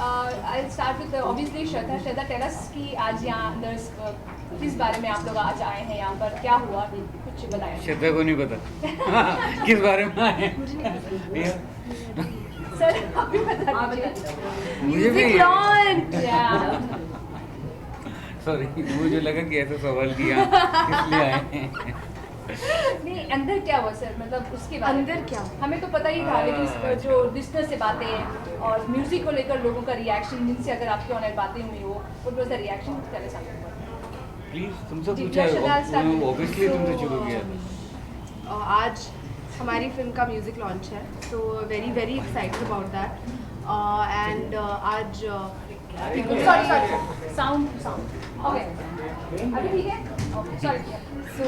I'll start with obviously Shraddha. Shraddha, tell us कि आज यहाँ अंदर किस बारे में आप लोग आज आए हैं यहाँ पर, क्या हुआ, कुछ बताएं। श्रद्धा को नहीं पता किस बारे में आए हैं। सर आप भी बता दीजिए। मुझे भी सॉरी, मुझे लगा कि ऐसा सवाल किया किस लिए आए हैं। नहीं, अंदर क्या हुआ सर, मतलब उसके बारे में अंदर क्या हमें तो पता ही था, लेकिन जो लिस्नर से बातें और म्यूजिक को लेकर लोगों का रिएक्शन, जिनसे अगर आपकी ऑनलाइन बातें हुई हो, वो वाज द रिएक्शन करे सामने। प्लीज तुमसे जी, पूछा Shraddha, start with you. Obviously तुमसे शुरू किया। आज हमारी फिल्म का म्यूजिक लॉन्च है, तो very very excited about that. And आज सॉरी साउंड ओके, अभी ठीक है, okay sorry. So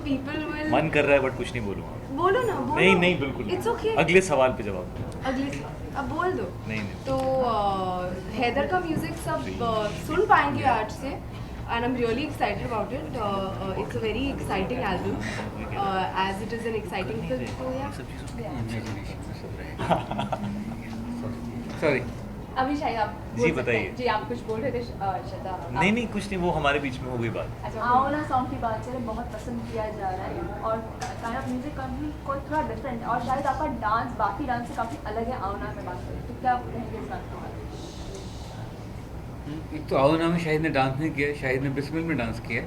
people will मन कर रहा है बट कुछ नहीं बोलूँ। बोलो ना, बोलो। नहीं नहीं बिल्कुल इट्स ओके। अगले सवाल पे जवाब दो। अगले अब बोल दो। नहीं नहीं तो हैदर का म्यूजिक सब सुन पाएंगे आज से, and I am really excited about it. It's a very exciting album, as it is an exciting film. तो या सॉरी अभी शायद आप जी, बोल सकते बताइए। हैं। जी आप कुछ बोल रहे थे श्रद्धा। नहीं नहीं कुछ नहीं, वो हमारे बीच में हो गई बात। अच्छा, आओ ना सॉन्ग की बात करें, बहुत पसंद किया जा रहा है और काइंड ऑफ म्यूजिक कंपनी को थोड़ा डिफरेंट है, और शायद आपका डांस बाकी डांस से काफ़ी अलग है। आओ ना में बात करें तो क्या आप कहेंगे इस बात के बारे में? एक तो आओना में शाहिद ने डांस नहीं किया, शाहिद ने बिस्मिल में डांस किया,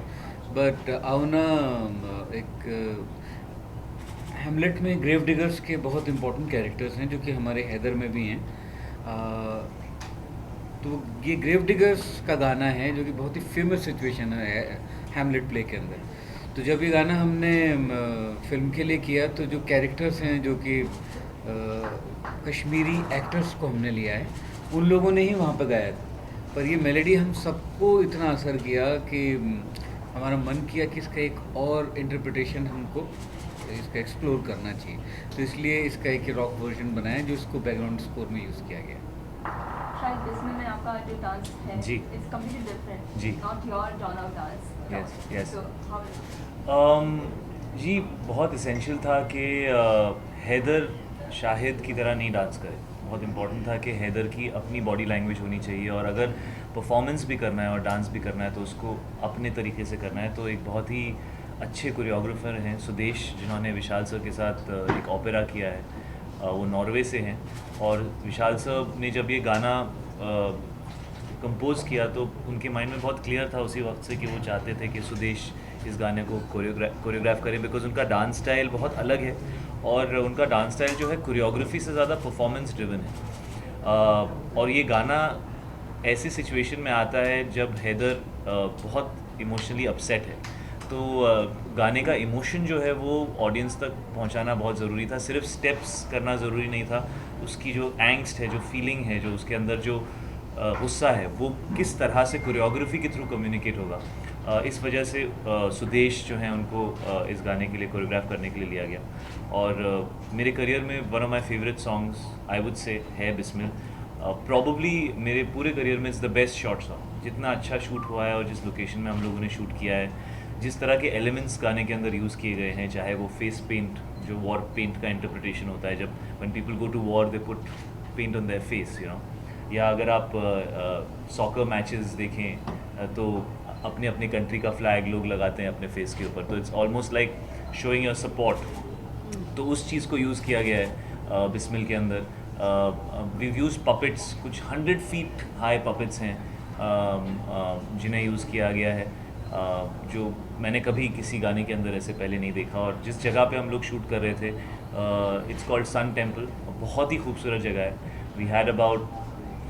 बट आओना एक हेमलेट में ग्रेव डिगर्स के बहुत इंपॉर्टेंट कैरेक्टर्स हैं जो कि हमारे हैदर में भी हैं। तो ये ग्रेव डिगर्स का गाना है जो कि बहुत ही फेमस सिचुएशन है हेमलेट प्ले के अंदर। तो जब ये गाना हमने फिल्म के लिए किया, तो जो कैरेक्टर्स हैं जो कि कश्मीरी एक्टर्स को हमने लिया है, उन लोगों ने ही वहाँ पर गाया था। पर ये मेलोडी हम सबको इतना असर किया कि हमारा मन किया कि इसका एक और इंटरप्रिटेशन हमको इसका एक्सप्लोर करना चाहिए। तो इसलिए इसका एक रॉक वर्जन बनाया जो इसको बैकग्राउंड स्कोर में यूज़ किया गया। शायद इसमें में आपका जो डांस है जी। इट्स कम्प्लीटली डिफरेंट, जी। Not your genre of dance. Yes, yes. So how जी बहुत इसेंशियल था कि हैदर शाहिद की तरह नहीं डांस करे। बहुत इम्पोर्टेंट था कि हैदर की अपनी बॉडी लैंग्वेज होनी चाहिए, और अगर परफॉर्मेंस भी करना है और डांस भी करना है तो उसको अपने तरीके से करना है। तो एक बहुत ही अच्छे कोरियोग्राफर हैं सुदेश, जिन्होंने विशाल सर के साथ एक ओपेरा किया है। वो नॉर्वे से हैं, और विशाल सर ने जब ये गाना कंपोज किया तो उनके माइंड में बहुत क्लियर था उसी वक्त से कि वो चाहते थे कि सुदेश इस गाने को कोरियोग्राफ करें, बिकॉज उनका डांस स्टाइल बहुत अलग है, और उनका डांस स्टाइल जो है कोरियोग्राफी से ज़्यादा परफॉर्मेंस ड्रिवन है। और ये गाना ऐसी सिचुएशन में आता है जब हैदर बहुत इमोशनली अपसेट है, तो गाने का इमोशन जो है वो ऑडियंस तक पहुंचाना बहुत ज़रूरी था। सिर्फ स्टेप्स करना ज़रूरी नहीं था, उसकी जो एंग्स्ट है, जो फीलिंग है, जो उसके अंदर जो गुस्सा है, वो किस तरह से कोरियोग्राफी के थ्रू कम्युनिकेट होगा। इस वजह से सुदेश जो हैं उनको इस गाने के लिए कोरियोग्राफ करने के लिए लिया गया। और मेरे करियर में one of my favourite songs I would say है बिस्मिल। प्रॉबली मेरे पूरे करियर में it's the best short song. जितना अच्छा शूट हुआ है और जिस लोकेशन में हम लोगों ने शूट किया है, जिस तरह के एलिमेंट्स गाने के अंदर यूज़ किए गए हैं, चाहे वो फेस पेंट, जो वॉर पेंट का इंटरप्रिटेशन होता है, जब when people go to war they put paint on their face, you know, या अगर आप सॉकर मैचेस देखें तो अपने अपने कंट्री का फ्लैग लोग लगाते हैं अपने फेस के ऊपर, तो it's almost like showing your support. तो उस चीज़ को यूज़ किया गया है बिस्मिल के अंदर। वी यूज़ पपेट्स, कुछ 100 फीट हाई पपेट्स हैं जिन्हें यूज़ किया गया है, जो मैंने कभी किसी गाने के अंदर ऐसे पहले नहीं देखा। और जिस जगह पे हम लोग शूट कर रहे थे, इट्स कॉल्ड सन टेम्पल, बहुत ही खूबसूरत जगह है। वी हैड अबाउट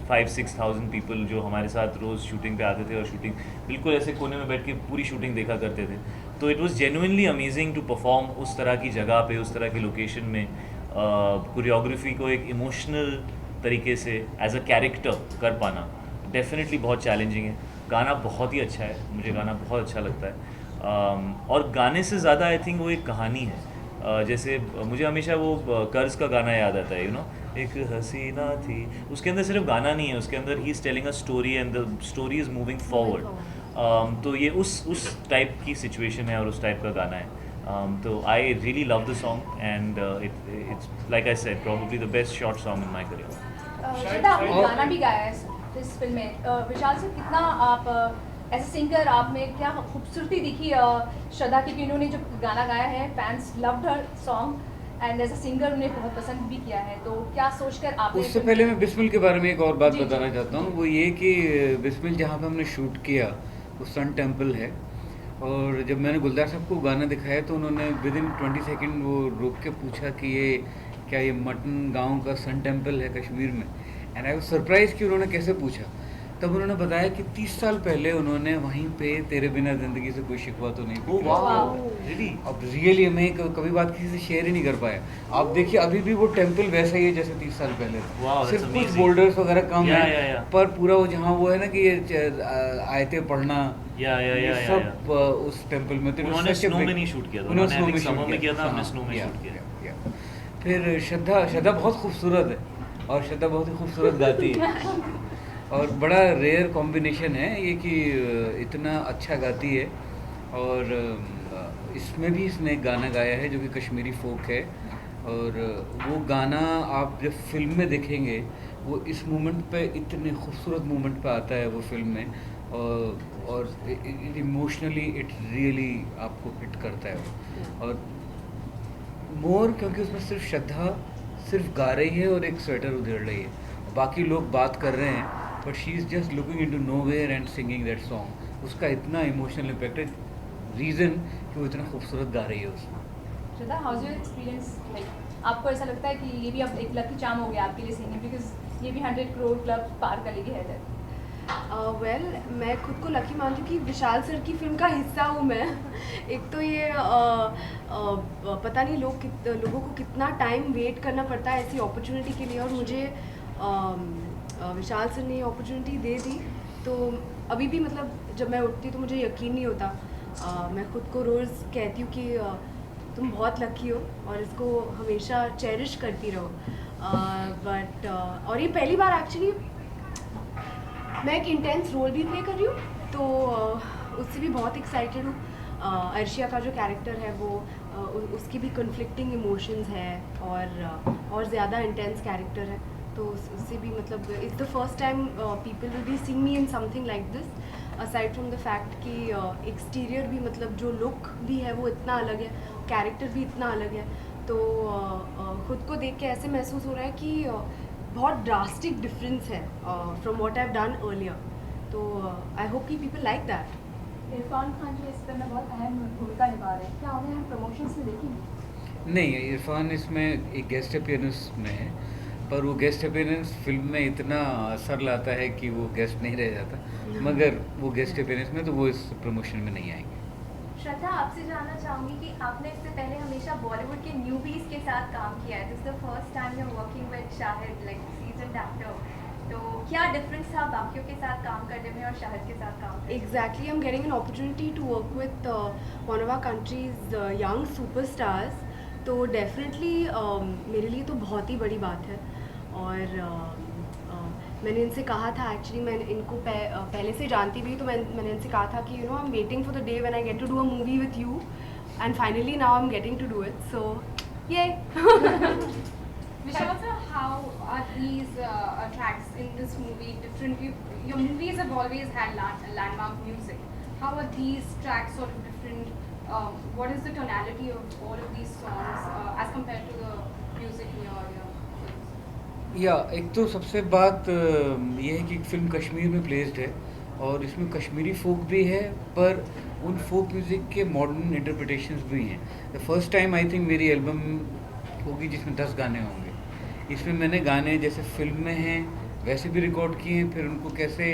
5-6,000 पीपल जो हमारे साथ रोज़ शूटिंग पे आते थे, और शूटिंग बिल्कुल ऐसे कोने में बैठ के पूरी शूटिंग देखा करते थे। तो it was genuinely amazing to perform उस तरह की जगह पे, उस तरह की लोकेशन में, कोरियोग्राफी को एक इमोशनल तरीके से एज अ कैरेक्टर कर पाना डेफिनेटली बहुत चैलेंजिंग है। गाना बहुत ही अच्छा है, मुझे गाना बहुत अच्छा लगता है। और गाने से ज़्यादा आई थिंक वो एक कहानी है। जैसे मुझे हमेशा वो कर्ज का गाना याद आता है, यू नो, एक हसीना थी। उसके अंदर सिर्फ गाना नहीं है, उसके अंदर he is telling a story and the story is moving forward. तो ये उस टाइप की सिचुएशन है और उस टाइप का गाना है। तो I really love the song, and it's like I said, probably the best short song in my career. Shraddha, आपने गाना भी गाया है इस फिल्म में। विशाल से कितना आप एज ए सिंगर आप में क्या खूबसूरती दिखी श्रद्धा की, कि उन्होंने जो गाना गाया है fans loved her song and as a singer उन्हें बहुत पसंद भी किया है, तो क्या सोचकर आपने उससे पहले मैं बिस्मिल के बारे में एक और बात जी, बताना चाहता हूँ। वो ये कि बिस्मिल जहाँ पे हमने शूट किया वो सन टेम्पल है, और जब मैंने गुलजार साहब को गाना दिखाया तो उन्होंने विद इन 20 सेकेंड वो रोक के पूछा कि ये क्या ये मटन गांव का सन टेम्पल है कश्मीर में। एंड आई वाज सरप्राइज कि उन्होंने कैसे पूछा। तब उन्होंने बताया कि 30 साल पहले उन्होंने वहीं पे तेरे बिना ज़िंदगी से कोई शिकवा तो नहीं ओह थी। Wow, really? अब रियली मैं कभी बात किसी से शेयर ही नहीं कर पाया। आप देखिए अभी भी वो टेम्पल वैसा ही है जैसे 30 साल पहले था। Wow, that's सिर्फ कुछ amazing. बोल्डर्स वगैरह कम Yeah, है, yeah, yeah. पर पूरा वो जहाँ वो है ना कि ये आयतें पढ़ना या ये सब उस टेम्पल में थे। उन्होंने स्नो में नहीं शूट किया था, उन्होंने I think summer में किया था, हमने स्नो में शूट किया। फिर श्रद्धा बहुत खूबसूरत है और श्रद्धा बहुत ही खूबसूरत गाती है और बड़ा रेयर कॉम्बिनेशन है ये कि इतना अच्छा गाती है। और इसमें भी इसने एक गाना गाया है जो कि कश्मीरी फोक है, और वो गाना आप जब फिल्म में देखेंगे वो इस मोमेंट पे इतने खूबसूरत मोमेंट पे आता है वो फिल्म में, और इमोशनली इट रियली आपको हिट करता है वो। और मोर क्योंकि उसमें सिर्फ श्रद्धा सिर्फ गा रही है और एक स्वेटर उधेड़ रही है, बाकी लोग बात कर रहे हैं but she is just looking into nowhere and singing that song. उसका इतना इमोशनल इम्पैक्ट है, रीज़न कि वो इतना खूबसूरत गा रही है उसमें। श्रद्धा, हाउस योर एक्सपीरियंस, लाइक आपको ऐसा लगता है कि ये भी अब एक लकी चार्म हो गया आपके लिए सिंगिंग, बिकॉज ये भी 100 करोड़ क्लब पार कर लेगी हैदर? वेल मैं खुद को लकी मानती हूँ कि विशाल सर की फिल्म का हिस्सा हूँ मैं। एक तो ये पता नहीं लोगों को कितना टाइम वेट करना पड़ता है ऐसी अपॉर्चुनिटी के लिए, और मुझे विशाल सर ने अपॉर्चुनिटी दे दी। तो अभी भी मतलब जब मैं उठती हूँ तो मुझे यकीन नहीं होता। मैं खुद को रोज़ कहती हूँ कि तुम बहुत लकी हो और इसको हमेशा चेरिश करती रहो। बट और ये पहली बार एक्चुअली मैं एक इंटेंस रोल भी प्ले कर रही हूँ, तो उससे भी बहुत एक्साइटेड हूँ। अर्शिया का जो कैरेक्टर है वो उसकी भी कन्फ्लिक्टिंग इमोशंस है और ज़्यादा इंटेंस कैरेक्टर है, तो उससे भी मतलब it's the first time people will be seeing me in something like this, aside from the fact कि एक्सटीरियर भी मतलब जो लुक भी है वो इतना अलग है, कैरेक्टर भी इतना अलग है। तो खुद को देख के ऐसे महसूस हो रहा है कि बहुत ड्रास्टिक डिफरेंस है from what I have done earlier. तो आई होप कि people like that. Irfan Khan जो इस फिल्म में बहुत अहम भूमिका निभा रहे हैं, क्या उन्हें हम प्रमोशंस में देखेंगे? नहीं, इरफान इसमें एक गेस्ट अपीयरेंस में है, पर वो गेस्ट अपीयरेंस फिल्म में इतना असर लाता है कि वो गेस्ट नहीं रह जाता, मगर वो गेस्ट अपीयरेंस में तो वो इस प्रमोशन में नहीं आएंगे। श्रद्धा, आपसे जानना चाहूँगी कि आपने इससे पहले हमेशा बॉलीवुड के न्यूबीज के साथ काम किया है, this is the first time you are working with Shahid like seasoned actor, तो क्या डिफरेंस था बाकियों के साथ काम करने में और शाहिद के साथ काम करने में? Exactly, I'm getting an opportunity to work with one of our country's young superstars, तो डेफिनेटली मेरे लिए तो बहुत ही बड़ी बात है। और मैंने इनसे कहा था, एक्चुअली मैं इनको पहले से जानती भी, तो मैंने इनसे कहा था कि I am waiting for the day when I get to do a movie with you, and finally now I am getting to do it, so yeah. Vishal sir, how are these tracks in this movie different? Your movies have always had landmark music. How are these tracks sort of different? What is the tonality of all of these songs as compared to the music in your films? या एक तो सबसे बात ये है कि film Kashmir में placed है और इसमें कश्मीरी फोक भी है, पर उन फोक म्यूज़िक के मॉडर्न इंटरप्रिटेशंस भी हैं। The first time I think मेरी एल्बम होगी जिसमें 10 गाने होंगे। इसमें मैंने गाने जैसे फिल्म में हैं वैसे भी रिकॉर्ड किए हैं, फिर उनको कैसे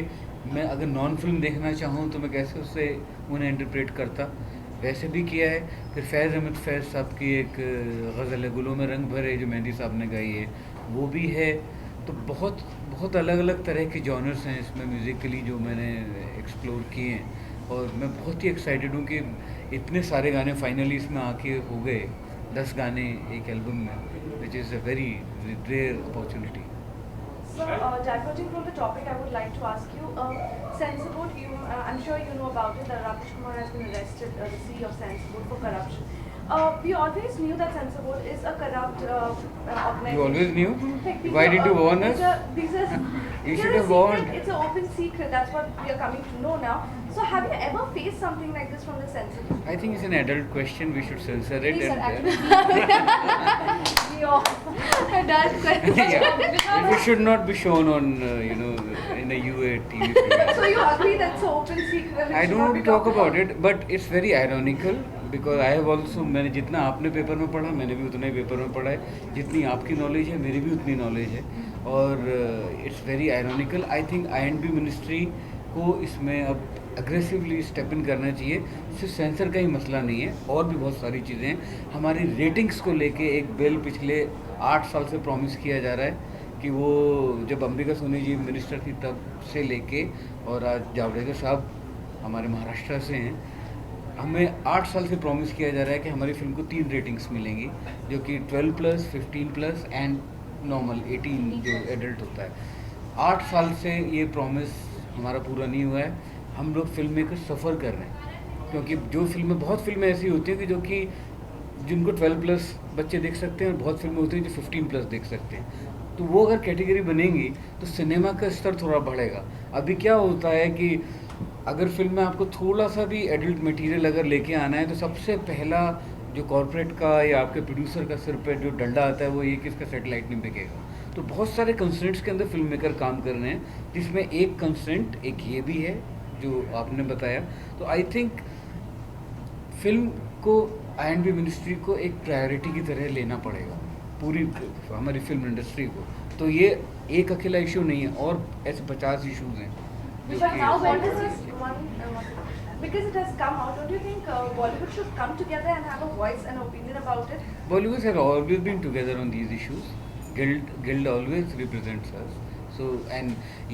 मैं अगर नॉन फिल्म देखना चाहूँ तो मैं कैसे उससे उन्हें इंटरप्रेट करता वैसे भी किया है। फिर फैज़ अहमद फैज़ साहब की एक गज़ल है गुलों में रंग भरे जो मेहंदी साहब ने गाई है, वो भी है। तो बहुत बहुत अलग अलग तरह के जॉनर्स हैं इसमें म्यूज़िकली जो मैंने एक्सप्लोर किए हैं, और मैं बहुत ही एक्साइटेड हूँ कि इतने सारे गाने फाइनली इसमें आके हो गए, 10 गाने एक एल्बम में, which is a very rare opportunity. So, diverging from the topic, I would like to ask you, Sensiboot, I'm sure you know about it, that Rakesh Kumar has been arrested, the CEO of Sensiboot, for corruption. We always knew that Censor Board is a corrupt organization. You always knew? Like, Why did you warn us? These are You these should are have a warned. secret, it's an open secret. That's what we are coming to know now. So have you ever faced something like this from the Censor Board? I think it's an adult question. We should censor it. Please, sir, and, actually, we all. Adult question. yeah. It should not be shown on, in a UA TV program. So you agree that's an open secret? It I should don't not want be to talk talked about it, but it's very ironical because I have also, मैंने जितना आपने paper में पढ़ा मैंने भी उतना ही paper में पढ़ा है, जितनी आपकी नॉलेज है मेरी भी उतनी नॉलेज है, और it's very ironical. I think INB ministry को इसमें अब अग्रेसिवली स्टेप इन करना चाहिए. सिर्फ सेंसर का ही मसला नहीं है, और भी बहुत सारी चीज़ें हैं. हमारी रेटिंग्स को लेके एक बिल पिछले 8 साल से प्रॉमिस किया जा रहा है कि वो जब अंबिका सोनी जी मिनिस्टर थी तब से लेके, और आज जावड़ेकर साहब हमारे महाराष्ट्र से हैं, हमें 8 साल से प्रॉमिस किया जा रहा है कि हमारी फिल्म को 3 रेटिंग्स मिलेंगी, जो कि 12+, 15+ एंड नॉर्मल 18 जो एडल्ट होता है. 8 साल से ये प्रॉमिस हमारा पूरा नहीं हुआ है. हम लोग फिल्म मेकर सफ़र कर रहे हैं, क्योंकि जो फिल्में, बहुत फिल्में ऐसी होती हैं कि जो कि जिनको 12+ बच्चे देख सकते हैं, और बहुत फिल्में होती हैं जो 15+ देख सकते हैं. तो वो अगर कैटेगरी बनेंगी तो सिनेमा का स्तर थोड़ा बढ़ेगा. अभी क्या होता है कि अगर फिल्म में आपको थोड़ा सा भी एडल्ट मटेरियल अगर लेके आना है तो सबसे पहला जो कॉर्पोरेट का या आपके प्रोड्यूसर का सिर पे जो डंडा आता है वो ये कि इसका सेटेलाइट नहीं बिकेगा. तो बहुत सारे कंस्ट्रेंट्स के अंदर फिल्म मेकर काम कर रहे हैं, जिसमें एक कंस्ट्रेंट एक ये भी है जो आपने बताया. तो आई थिंक फिल्म को INB मिनिस्ट्री को एक प्रायोरिटी की तरह लेना पड़ेगा, पूरी हमारी फिल्म इंडस्ट्री को. तो ये एक अकेला इशू नहीं है, और ऐसे 50 इशूज़ हैं. But now when this is because it has come out, don't you think Bollywood should come together and have a voice and opinion about it? Bollywood has always been together on these issues. Guild always represents us. So and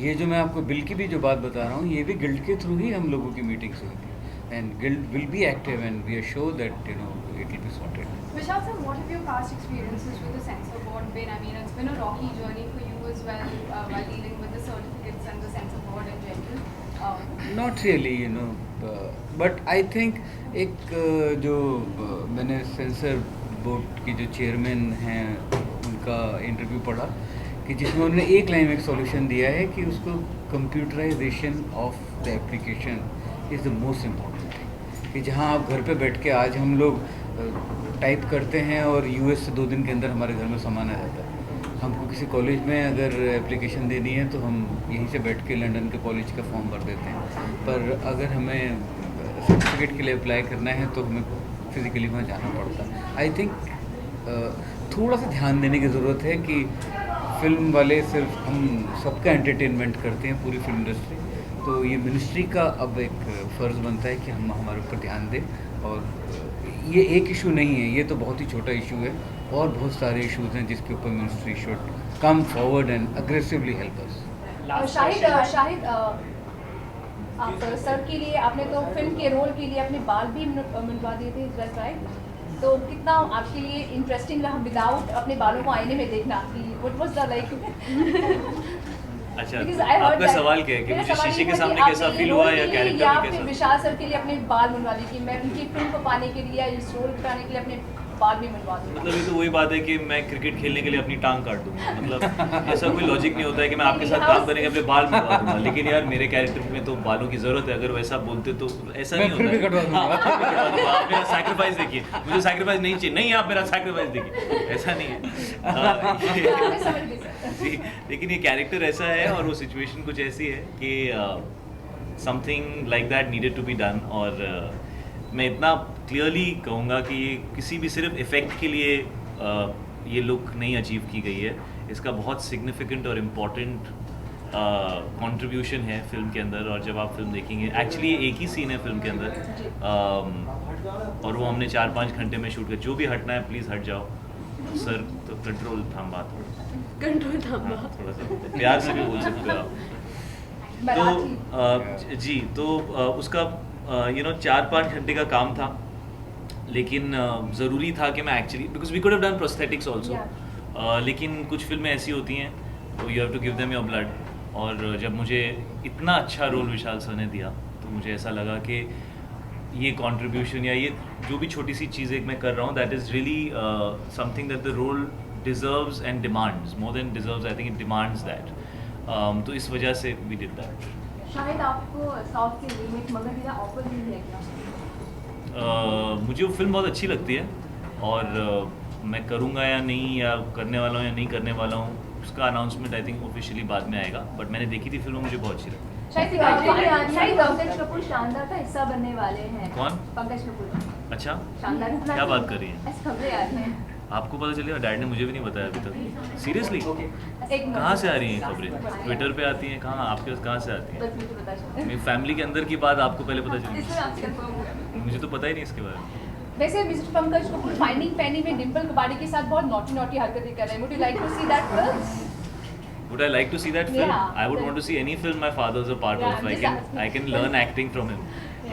ये जो मैं आपको bill की भी जो बात बता रहा हूँ, ये भी गिल्ड के थ्रू ही हम लोगों की मीटिंग्स हुई थी. And Guild will be active, and we are sure that it will be sorted. Vishal sir, what have your past experiences with the Censor Board been? I mean, it's been a rocky journey for you as well while dealing with the certificates and the Censor Board in general. Not really, but I think एक जो मैंने sensor board की जो chairman हैं उनका interview पढ़ा कि जिसमें उन्होंने एक लाइन में एक सॉल्यूशन दिया है कि उसको computerisation of the application is the most important thing. कि जहाँ आप घर पे बैठ के, आज हम लोग टाइप करते हैं और US से 2 दिन के अंदर हमारे घर में सामान आ जाता है. हमको किसी कॉलेज में अगर एप्लीकेशन देनी है तो हम यहीं से बैठ के लंदन के कॉलेज का फॉर्म भर देते हैं, पर अगर हमें सर्टिफिकेट के लिए अप्लाई करना है तो हमें फिज़िकली वहाँ जाना पड़ता है. आई थिंक थोड़ा सा ध्यान देने की ज़रूरत है कि फिल्म वाले सिर्फ हम सबका एंटरटेनमेंट करते हैं, पूरी फिल्म इंडस्ट्री. तो ये मिनिस्ट्री का अब एक फ़र्ज़ बनता है कि हम हमारे ऊपर ध्यान दें. और ये एक इशू नहीं है, ये तो बहुत ही छोटा इशू है, और बहुत सारे इश्यूज़ हैं जिसके ऊपर ministry should come forward and aggressively help us. Shahid, आप सर के लिए आपने तो फिल्म के रोल के लिए अपने बाल भी मिलवा दिए थे, इज राइट? तो कितना आपके लिए इंटरेस्टिंग रहा विदाउट अपने बालों को आईने में देखना, कि व्हाट वाज द लाइक? अच्छा, आपका सवाल क्या है कि मुझे शीशे के सामने कैसा फील हुआ या कैरेक्टर में कैसा? विशाल सर के लिए अपने बाल बनवा दी कि मैं उनकी फिल्म को पाने के लिए, इस रोल को पाने के लिए अपने बाल भी बनवा दूँ. मतलब ये तो वही बात है कि मैं क्रिकेट खेलने के लिए अपनी टांग काट दूंगा. मतलब ऐसा कोई लॉजिक नहीं होता है कि मैं आपके साथ काम करने के अपने बाल बनवा दूंगा. लेकिन यार मेरे कैरेक्टर में तो बालों की जरूरत है. अगर वैसा बोलते तो ऐसा नहीं होता है. आप मेरा सैक्रिफाइस देखिए, मुझे सैक्रिफाइस नहीं चाहिए. नहीं, आप मेरा सैक्रिफाइस देखिए, ऐसा नहीं है. जी, लेकिन ये कैरेक्टर ऐसा है और वो सिचुएशन कुछ ऐसी है कि something like that needed to be done. और मैं इतना क्लियरली कहूँगा कि ये किसी भी सिर्फ इफ़ेक्ट के लिए ये लुक नहीं अचीव की गई है. इसका बहुत सिग्निफिकेंट और इम्पॉर्टेंट कंट्रीब्यूशन है फिल्म के अंदर. और जब आप फिल्म देखेंगे, एक्चुअली एक ही सीन है फिल्म के अंदर, और वो हमने 4-5 घंटे में शूट किया. जो भी हटना है प्लीज़ हट जाओ सर. तो कंट्रोल थामा, थोड़ा सा प्यार से भी बोल सकते हो आप. तो जी, तो उसका 4-5 घंटे का काम था. लेकिन ज़रूरी था कि मैं actually, because we could have done prosthetics also, लेकिन कुछ फिल्में ऐसी होती हैं तो you have to give them your blood. और जब मुझे इतना अच्छा रोल विशाल सर ने दिया तो मुझे ऐसा लगा कि ये कंट्रीब्यूशन या ये जो भी छोटी सी चीज़ एक मैं कर रहा हूँ, that is really something that the role deserves and demands, more than deserves, I think it demands that. तो इस वजह से वी डिड दैट. शायद आपको साउथ की रीमेक मगर मेरा ऑफर नहीं है क्या? मुझे वो फिल्म बहुत अच्छी लगती है और मैं करूँगा या नहीं, या करने वाला हूँ या नहीं करने वाला हूँ, उसका अनाउंसमेंट आई थिंक ऑफिशियली बाद में आएगा. बट मैंने देखी थी फिल्म, मुझे बहुत अच्छी लगती है. शायद पंकज कपूर शानदार का हिस्सा बनने वाले हैं. कौन? पंकज कपूर. अच्छा, शानदार. क्या बात कर रही हैं? ऐसी खबरें आ रही हैं. आपको पता चलेगा? डैड ने मुझे भी नहीं बताया अभी तक. सीरियसली? एक कहाँ से आ रही हैं खबरें? ट्विटर पे आती हैं? कहाँ आपके पास कहाँ से आती हैं? बस मुझे पता चला. मेरी फैमिली के अंदर की बात आपको पहले पता चली? इसलिए आपसे कंफर्म हो गया. मुझे तो पता ही नहीं इसके बारे में. वैसे मिस्टर पंकज कपूर फाइंडिंग पेनी में डिम्पल कपाड़ी के साथ बहुत नॉटी नॉटी हरकतें कर रहे हैं. Would you like to see that film? Would I like to see that film? Yeah. I would want to see any film my father's a part Yeah, of. I'm I can learn acting from him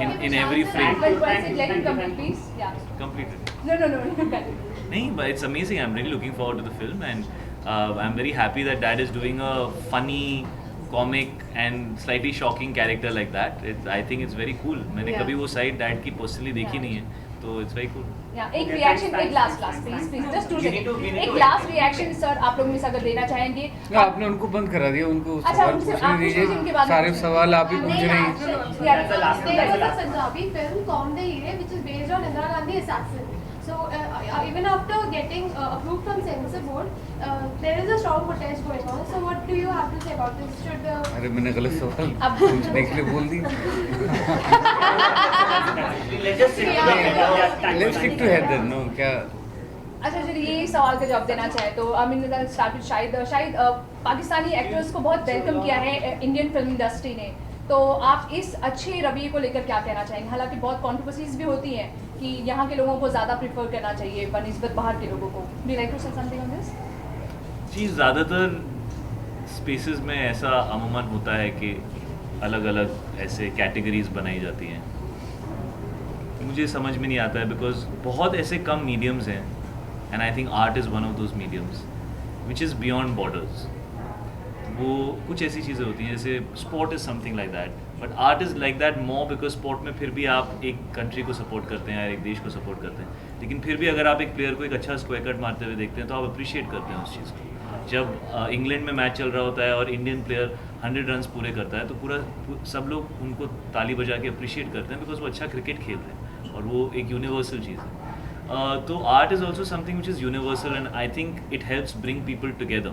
in Yeah. every frame. But once it let him complete, please. Yeah. Completed. No, you got it. No, but it's amazing. I'm really looking forward to the film, and I'm very happy that Dad is doing a funny, comic and slightly shocking character like that. I think it's very cool. मैंने Yeah. कभी वो side Dad की personally देखी नहीं है, तो it's very cool. Yeah, एक reaction, एक लास्ट प्लीज जस्ट 2 सेकंड. एक लास्ट रिएक्शन सर आप लोग में से अगर देना चाहेंगे. ना, आपने उनको बंद करा दिया, उनको अच्छा, सवाल उनसे पूछने आप दीजिए. उनके बाद सारे सवाल आप ही पूछ नहीं, रहे हैं. Yeah. There was a Punjabi film, Kaun De Hire, which is based on Indira Gandhi assassin. So even after getting approved from censor board, there is a strong protest going on. So what do you have to say about this? Should अरे मैंने गलत सवाल अब- पूछने के लिए बोल दी. Let's stick to Heather. No, क्या? अच्छा चलिए ये सवाल का जवाब देना चाहे तो I mean start with Shahid Pakistani actors को बहुत वेलकम किया है इंडियन फिल्म इंडस्ट्री ने. तो आप इस अच्छे रवैये को लेकर क्या कहना चाहेंगे? हालांकि बहुत कॉन्ट्रोवर्सीज भी होती हैं कि यहाँ के लोगों को ज़्यादा प्रीफर करना चाहिए बनिस्बत बाहर के लोगों को. Do you like to say something on this? जी, ज़्यादातर स्पेसेस में ऐसा अमूमन होता है कि अलग अलग ऐसे कैटेगरीज बनाई जाती हैं. मुझे समझ में नहीं आता है बिकॉज बहुत ऐसे कम मीडियम्स हैं, and I think art is one of those mediums which is beyond borders. वो कुछ ऐसी चीज़ें होती हैं जैसे sport is something like that, but art is like that more because sport में फिर भी आप एक कंट्री को सपोर्ट करते हैं या एक देश को सपोर्ट करते हैं, लेकिन फिर भी अगर आप एक प्लेयर को एक अच्छा स्क्वायर कट मारते हुए देखते हैं तो आप अप्रिशिएट करते हैं उस चीज़ को. जब इंग्लैंड में मैच चल रहा होता है और इंडियन प्लेयर 100 रन्स पूरे करता है तो पूरा सब लोग उनको ताली बजा के अप्रिशिएट करते हैं बिकॉज वो अच्छा क्रिकेट खेल रहे हैं और वो एक यूनिवर्सल चीज़ है. तो art is also something which is universal and I think it helps bring people together.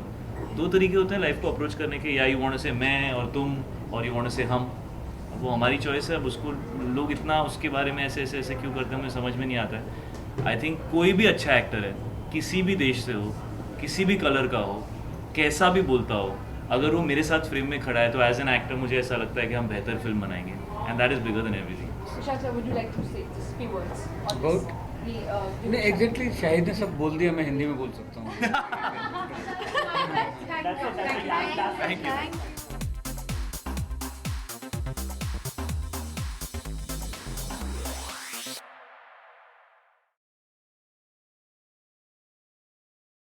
2 तरीके होते हैं लाइफ को अप्रोच करने के, या यू वांट टू से मैं और तुम, और यू वांट टू से हम. वो हमारी चॉइस है. अब उसको लोग इतना उसके बारे में ऐसे ऐसे ऐसे क्यों करते हैं मुझे समझ में नहीं आता है. आई थिंक कोई भी अच्छा एक्टर है, किसी भी देश से हो, किसी भी कलर का हो, कैसा भी बोलता हो, अगर वो मेरे साथ फ्रेम में खड़ा है तो एज एन एक्टर मुझे ऐसा लगता है कि हम बेहतर फिल्म बनाएंगे, and that is bigger than everything. Shahid sir, would you like to say just few words on About? this? ये नहीं, एग्जैक्टली शाहिद ने सब बोल दिया. मैं हिंदी में बोल सकता हूँ. thank you. Thank you.